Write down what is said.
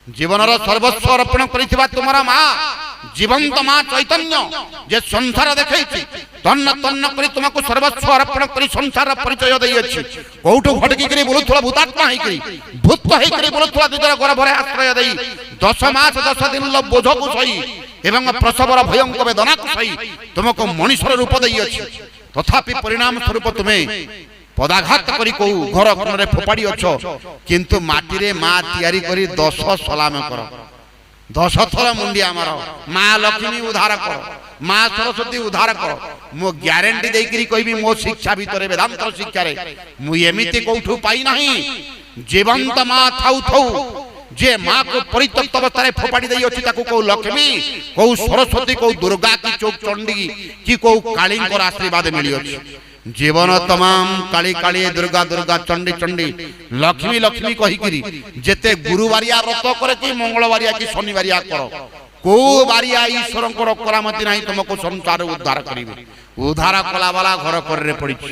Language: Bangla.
জীবনর সর্বস্ব অর্পণ করিଥିବା তোমার মা জীবন্ত মা চৈতন্য যে সংসার দেখাইছি তন্ন তন্ন করে তোমাকে সর্বস্ব অর্পণ করে সংসার পরিচয় দিয়েছি। কোউঠু ঘটকি করে বলুথলা ভূতাত্মা হইকি ভূত হইকি বলুথলা দুজর গর্ভরে আশ্রয় দেই 10 মাস 10 দিন বোঝকু সই এবং প্রসবর ভয়ঙ্কর বেদনাকু সই তোমাকে মনুষ্যর রূপ দিয়েছি। তথাপি পরিণাম স্বরূপ তুমি পদাঘাত করি কৌ ঘর কোণরে ফোপাড়ি অছ, কিন্তু মাটিরে মা তৈরি করি 10 সলাম কর, 10 থর মুন্ডিয়া মার, মা লক্ষ্মী উদ্ধার কর, মা সরস্বতী উদ্ধার কর। মো গ্যারেন্টি দেইকি কইবি মো শিক্ষা ভিতরে বেদান্ত শিক্ষারে মু এমিতি কোউঠু পাই নাই। জীবন্ত মা থাউ থাউ যে মা কো পরিত্যক্ত অবস্থায় ফোপাড়ি দেই অছি তাকু কৌ লক্ষ্মী, কৌ সরস্বতী, কৌ দুর্গা কি চৌক চণ্ডী কি কৌ কালীঙ্কর আশীর্বাদ মিলি অছি। জীবন তমাম কালী কালী দুর্গা দুর্গা চণ্ডী চণ্ডী লক্ষ্মী লক্ষ্মী কহিকি যেতে গুরুবারিয়া ব্রত করে কি মঙ্গলবারিয়া কি শনিবারিয়া কর, কো বারিয়া ঈশ্বরঙ্কর কৰামতি নাই তোমাকে সংসার উদ্ধার করিবে। উদ্ধার কলা বালা ঘর করে পড়িছি।